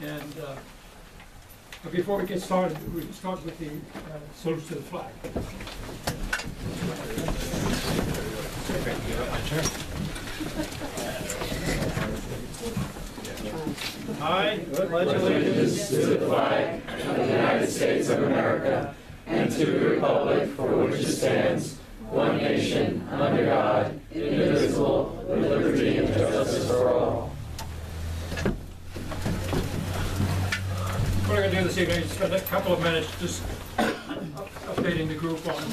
And but before we get started, we start with the salute to the flag. I pledge allegiance to the flag of the United States of America and to the republic for which it stands, one nation, under God, indivisible, with liberty and justice for all. What we're going to do this evening is spend a couple of minutes just updating the group on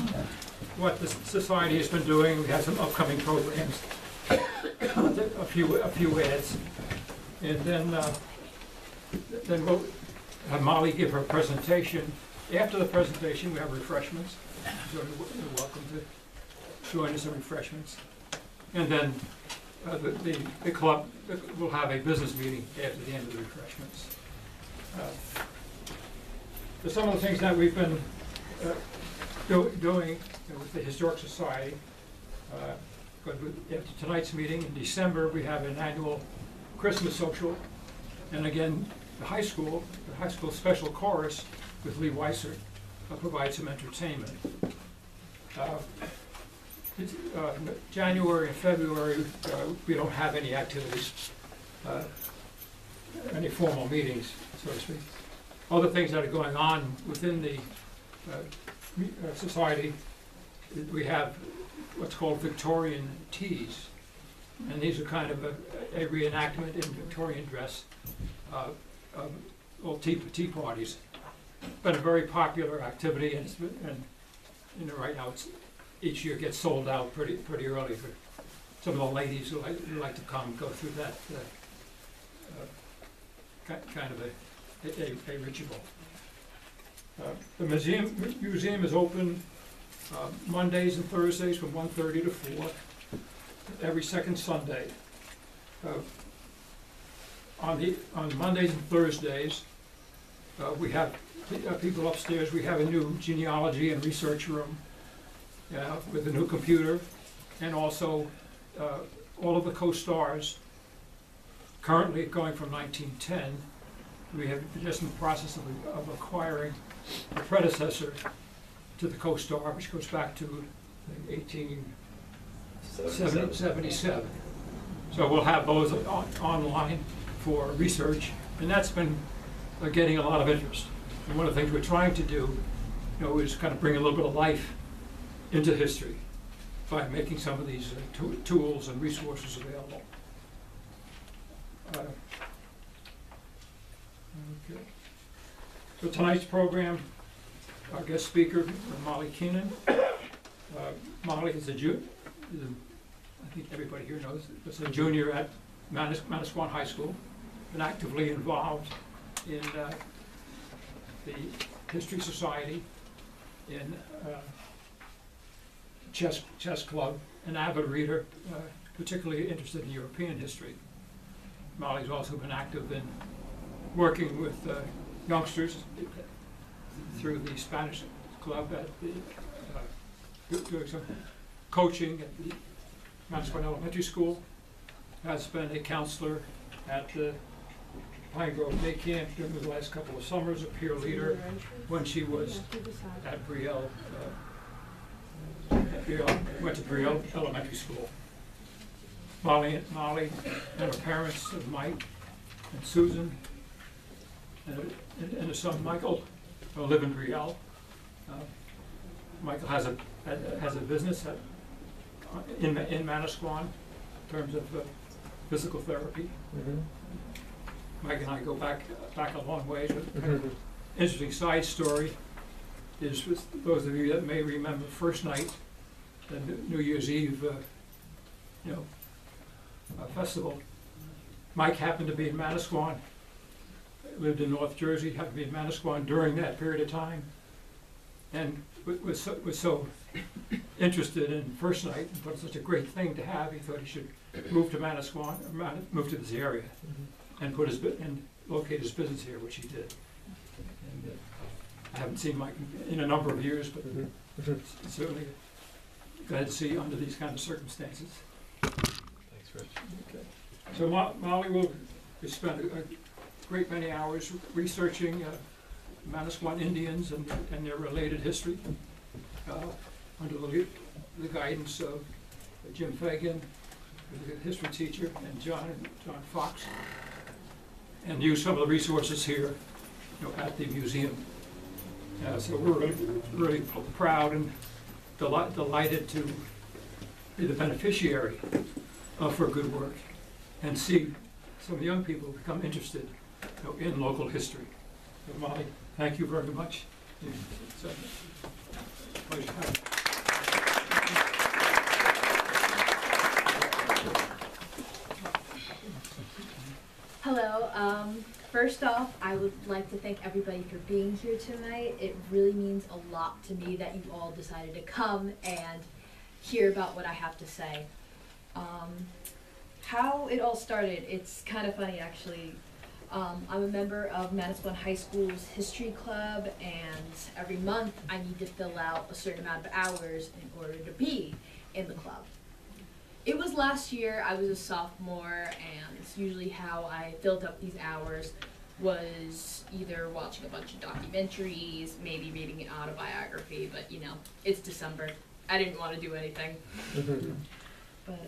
what the society has been doing. We have some upcoming programs, a few ads, and then we'll have Molly give her presentation. After the presentation, we have refreshments. So you're welcome to join us in refreshments. And then the club will have a business meeting after the end of the refreshments. So some of the things that we've been doing with the Historic Society. After tonight's meeting in December, we have an annual Christmas social, and again, the high school special chorus with Lee Weiser provides some entertainment. January and February, we don't have any activities, any formal meetings, so to speak. Other things that are going on within the society, we have what's called Victorian teas, and these are kind of a reenactment in Victorian dress, tea parties. Been a very popular activity, and right now each year gets sold out pretty early for some of the ladies who like to come go through that kind of a ritual. The museum is open Mondays and Thursdays from 1:30 to 4, every second Sunday. On Mondays and Thursdays, we have people upstairs. We have a new genealogy and research room with a new computer, and also all of the co-stars currently going from 1910. We have just in the process of acquiring a predecessor to the co-star, which goes back to 1877. So we'll have those online for research, and that's been getting a lot of interest. And one of the things we're trying to do, is kind of bring a little bit of life into history by making some of these tools and resources available. Okay. So tonight's program, our guest speaker, Molly Keenan. Molly is I think everybody here knows, is a junior at Manasquan High School, been actively involved in the History Society, in chess club, an avid reader, particularly interested in European history. Molly's also been active in working with youngsters through the Spanish club at doing some coaching at the Manasquan Elementary School. Has been a counselor at the Pine Grove Day Camp during the last couple of summers, a peer leader when she was at Brielle, went to Brielle Elementary School. Molly and her parents, Mike and Susan, and his son Michael, live in Brielle. Michael has a business in Manasquan in terms of physical therapy. Mm-hmm. Mike and I go back a long ways. Kind of interesting side story is, with those of you that may remember first night, the New Year's Eve, festival. Mike happened to be in Manasquan, lived in North Jersey, happened to be in Manasquan during that period of time, and was so interested in first night, and thought it was such a great thing to have. He thought he should move to Manasquan, move to this area, and locate his business here, which he did. And I haven't seen Mike in a number of years, but certainly glad to see you under these kind of circumstances. Thanks, Rich. Okay. So Molly will spend great many hours researching Manasquan Indians and their related history under the guidance of Jim Fagan, who's a history teacher, and John Fox, and use some of the resources here, at the museum. So we're really proud and delighted to be the beneficiary of her good work and see some young people become interested in local history. So Molly, thank you very much. It's a pleasure to have you. Hello. First off, I would like to thank everybody for being here tonight. It really means a lot to me that you all decided to come and hear about what I have to say. How it all started, it's kind of funny actually. I'm a member of Manasquan High School's history club, and every month I need to fill out a certain amount of hours in order to be in the club. It was last year, I was a sophomore, and usually how I filled up these hours was either watching a bunch of documentaries, maybe reading an autobiography, but it's December. I didn't want to do anything. But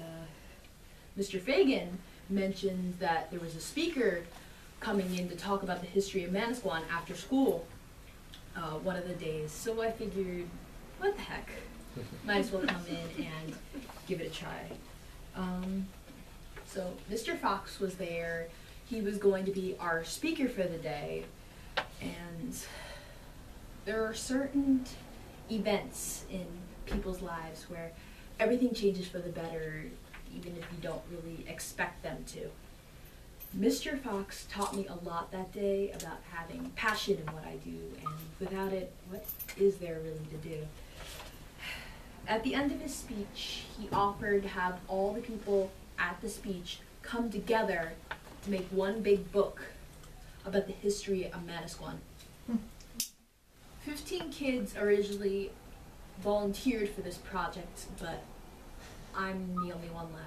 Mr. Fagan mentioned that there was a speaker coming in to talk about the history of Manasquan after school one of the days. So I figured, what the heck? Might as well come in and give it a try. So Mr. Fox was there. He was going to be our speaker for the day. And there are certain events in people's lives where everything changes for the better, even if you don't really expect them to. Mr. Fox taught me a lot that day about having passion in what I do, and without it, what is there really to do? At the end of his speech, he offered to have all the people at the speech come together to make one big book about the history of Manasquan. 15 kids originally volunteered for this project, but I'm the only one left.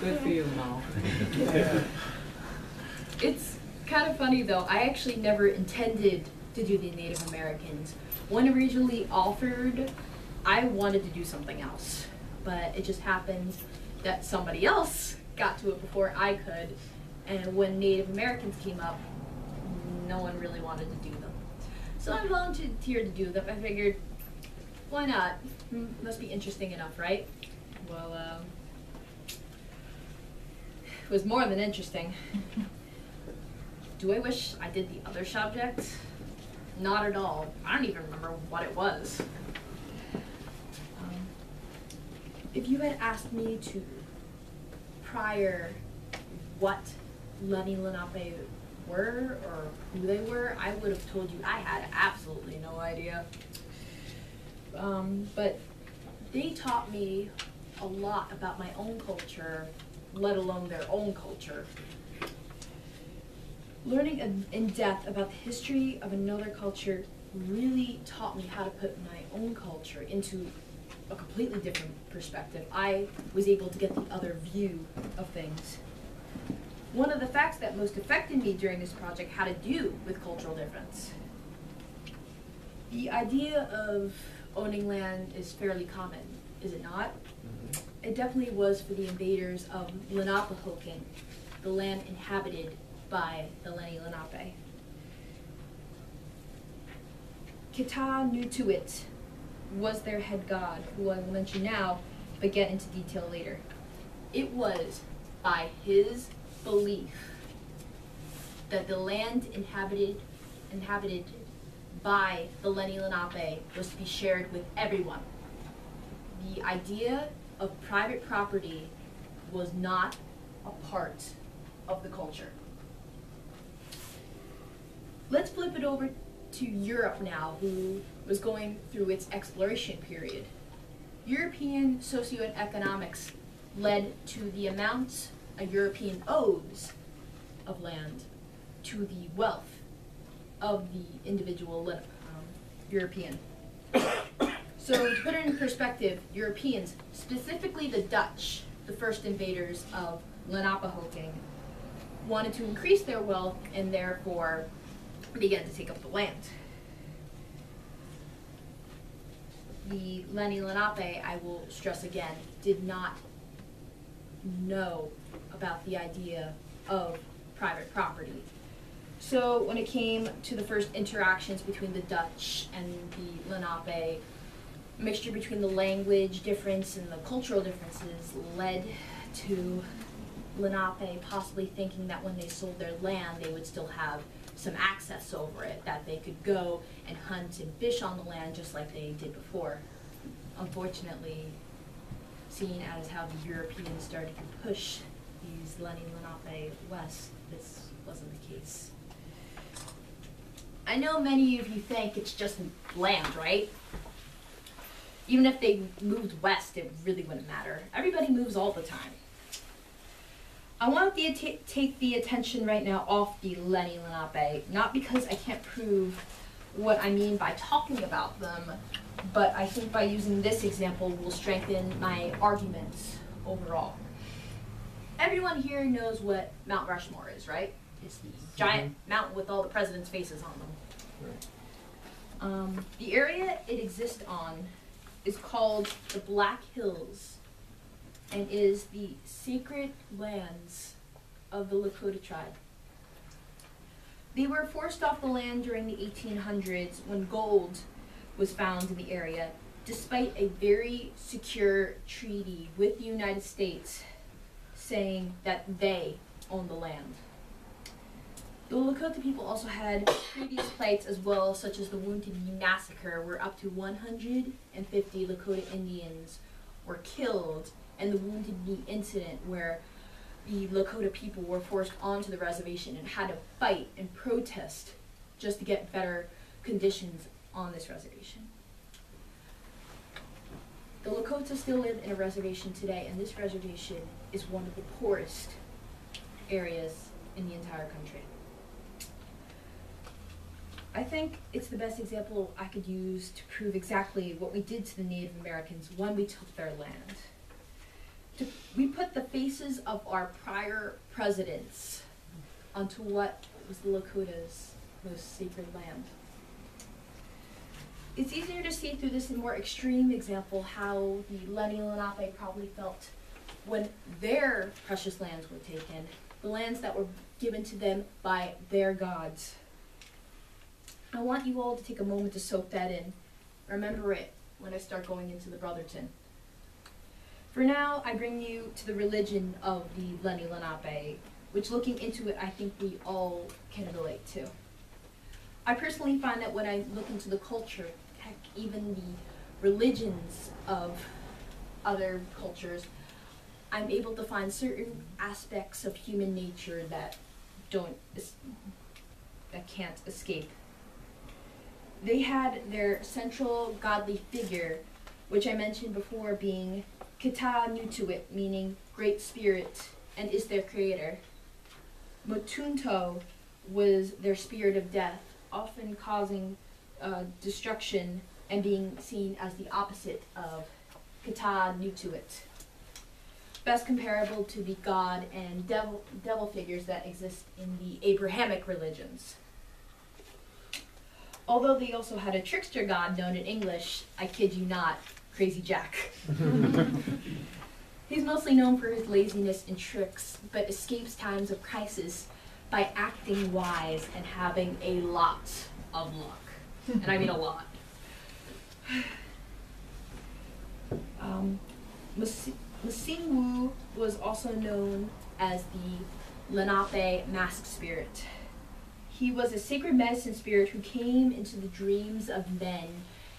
Good for you, Mo. It's kind of funny though, I actually never intended to do the Native Americans. When originally offered, I wanted to do something else, but it just happened that somebody else got to it before I could, and when Native Americans came up, no one really wanted to do them. So I volunteered to do them. I figured, why not? Must be interesting enough, right? Well, it was more than interesting. Do I wish I did the other subject? Not at all. I don't even remember what it was. If you had asked me to prior what Lenni Lenape were or who they were, I would have told you I had absolutely no idea. But they taught me a lot about my own culture, let alone their own culture. Learning in depth about the history of another culture really taught me how to put my own culture into a completely different perspective. I was able to get the other view of things. One of the facts that most affected me during this project had to do with cultural difference. The idea of owning land is fairly common, is it not? It definitely was for the invaders of Lenapehoking, the land inhabited by the Lenni Lenape. Kita-Nutuit was their head god, who I will mention now, but get into detail later. It was by his belief that the land inhabited by the Lenni Lenape was to be shared with everyone. The idea of private property was not a part of the culture. Let's flip it over to Europe now, who was going through its exploration period. European socioeconomics led to the amounts a European owes of land to the wealth of the individual European. So to put it in perspective, Europeans, specifically the Dutch, the first invaders of Lenapehoking wanted to increase their wealth and therefore began to take up the land. The Lenni Lenape, I will stress again, did not know about the idea of private property. So when it came to the first interactions between the Dutch and the Lenape, mixture between the language difference and the cultural differences led to Lenape possibly thinking that when they sold their land, they would still have some access over it, that they could go and hunt and fish on the land just like they did before. Unfortunately, seeing as how the Europeans started to push these Lenni Lenape west, this wasn't the case. I know many of you think it's just land, right? Even if they moved west, it really wouldn't matter. Everybody moves all the time. I want to take the attention right now off the Lenni Lenape, not because I can't prove what I mean by talking about them, but I think by using this example will strengthen my arguments overall. Everyone here knows what Mount Rushmore is, right? It's the giant mountain with all the presidents' faces on them. The area it exists on is called the Black Hills and is the sacred lands of the Lakota tribe. They were forced off the land during the 1800s when gold was found in the area, despite a very secure treaty with the United States saying that they own the land. The Lakota people also had previous plights as well, such as the Wounded Knee Massacre, where up to 150 Lakota Indians were killed, and the Wounded Knee Incident, where the Lakota people were forced onto the reservation and had to fight and protest just to get better conditions on this reservation. The Lakota still live in a reservation today, and this reservation is one of the poorest areas in the entire country. I think it's the best example I could use to prove exactly what we did to the Native Americans when we took their land. We put the faces of our prior presidents onto what was the Lakota's most sacred land. It's easier to see through this more extreme example how the Lenni Lenape probably felt when their precious lands were taken, the lands that were given to them by their gods. I want you all to take a moment to soak that in. Remember it when I start going into the Brotherton. For now, I bring you to the religion of the Lenni Lenape, which looking into it, I think we all can relate to. I personally find that when I look into the culture, heck, even the religions of other cultures, I'm able to find certain aspects of human nature that can't escape. They had their central godly figure, which I mentioned before, being Kita Nutuit, meaning Great Spirit, and is their creator. Motunto was their spirit of death, often causing destruction and being seen as the opposite of Kita Nutuit. Best comparable to the god and devil figures that exist in the Abrahamic religions. Although they also had a trickster god known in English, I kid you not, Crazy Jack. He's mostly known for his laziness and tricks, but escapes times of crisis by acting wise and having a lot of luck. And I mean a lot. Masingwu was also known as the Lenape mask spirit. He was a sacred medicine spirit who came into the dreams of men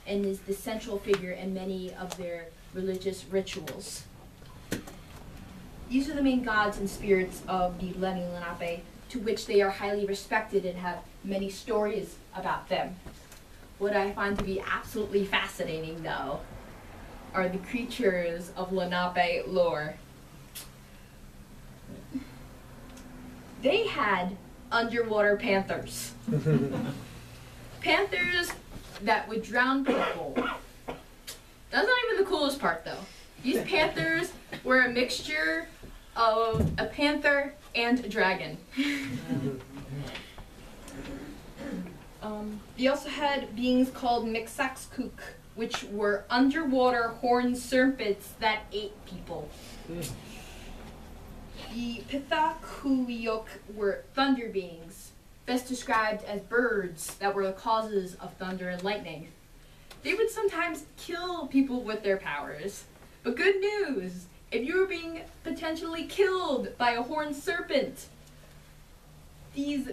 and is the central figure in many of their religious rituals. These are the main gods and spirits of the Lenni Lenape, to which they are highly respected and have many stories about them. What I find to be absolutely fascinating, though, are the creatures of Lenape lore. They had underwater panthers. Panthers that would drown people. That's not even the coolest part, though. These panthers were a mixture of a panther and a dragon. They also had beings called Mixaxcook, which were underwater horned serpents that ate people. The Pithakuyok were thunder beings, best described as birds that were the causes of thunder and lightning. They would sometimes kill people with their powers. But good news, if you were being potentially killed by a horned serpent, these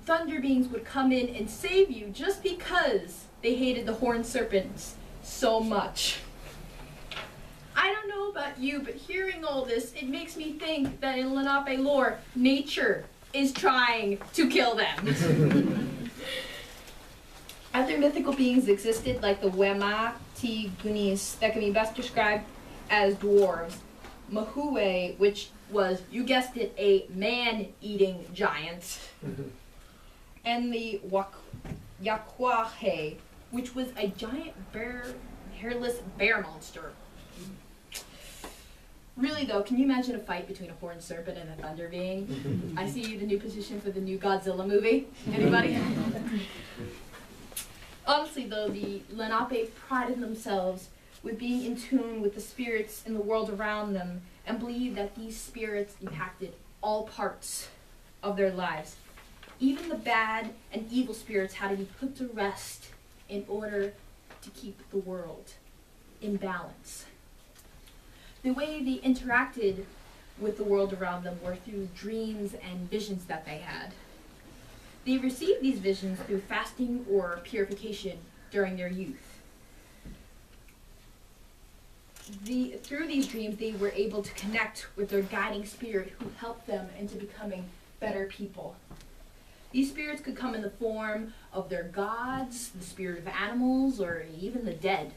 thunder beings would come in and save you just because they hated the horned serpents so much. I don't know about you, but hearing all this, it makes me think that in Lenape lore, nature is trying to kill them. Other mythical beings existed, like the Wema Tigunis, that can be best described as dwarves. Mahue, which was, you guessed it, a man-eating giant. And the Yakwahe, which was a giant hairless bear monster. Really though, can you imagine a fight between a horned serpent and a thunder being? I see the new position for the new Godzilla movie. Anybody? Honestly though, the Lenape prided themselves with being in tune with the spirits in the world around them and believed that these spirits impacted all parts of their lives. Even the bad and evil spirits had to be put to rest in order to keep the world in balance. The way they interacted with the world around them were through dreams and visions that they had. They received these visions through fasting or purification during their youth. Through these dreams, they were able to connect with their guiding spirit who helped them into becoming better people. These spirits could come in the form of their gods, the spirit of animals, or even the dead.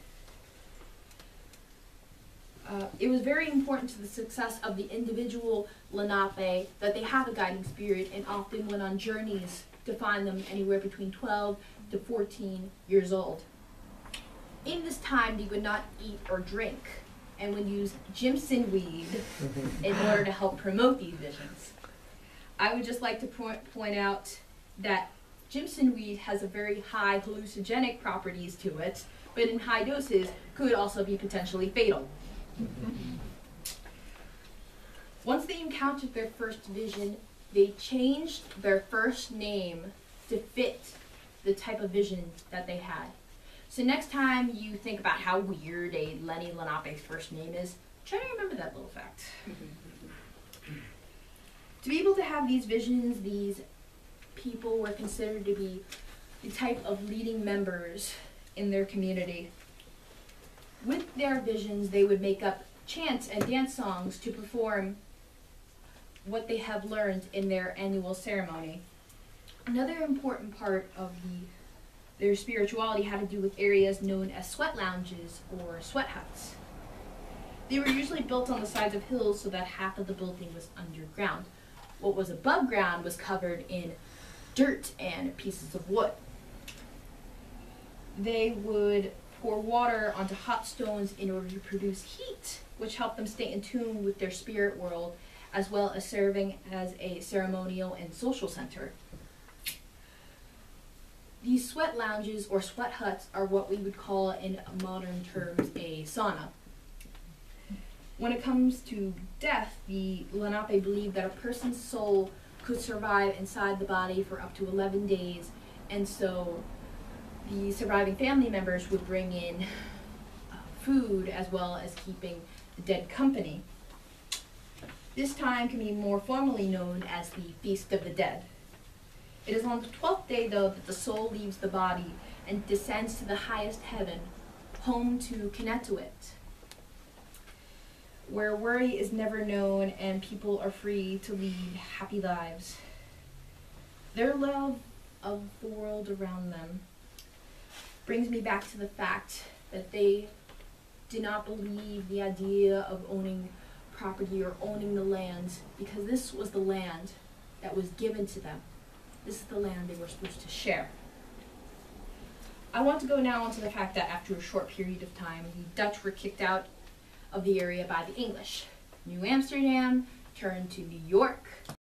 It was very important to the success of the individual Lenape that they have a guiding spirit and often went on journeys to find them anywhere between 12 to 14 years old. In this time, they would not eat or drink and would use Jimson weed in order to help promote these visions. I would just like to point out that Jimson weed has a very high hallucinogenic properties to it, but in high doses could also be potentially fatal. Once they encountered their first vision, they changed their first name to fit the type of vision that they had. So next time you think about how weird a Lenny Lenape's first name is, try to remember that little fact. To be able to have these visions, these people were considered to be the type of leading members in their community. With their visions, they would make up chants and dance songs to perform what they have learned in their annual ceremony. Another important part of their spirituality had to do with areas known as sweat lounges or sweat huts. They were usually built on the sides of hills so that half of the building was underground. What was above ground was covered in dirt and pieces of wood. They would pour water onto hot stones in order to produce heat, which helped them stay in tune with their spirit world, as well as serving as a ceremonial and social center. These sweat lounges or sweat huts are what we would call in modern terms a sauna. When it comes to death, the Lenape believed that a person's soul could survive inside the body for up to 11 days, and so the surviving family members would bring in food as well as keeping the dead company. This time can be more formally known as the Feast of the Dead. It is on the 12th day, though, that the soul leaves the body and descends to the highest heaven, home to Kennetuit, where worry is never known and people are free to lead happy lives. Their love of the world around them brings me back to the fact that they did not believe the idea of owning property or owning the land, because this was the land that was given to them. This is the land they were supposed to share. I want to go now onto the fact that after a short period of time, the Dutch were kicked out of the area by the English. New Amsterdam turn to New York.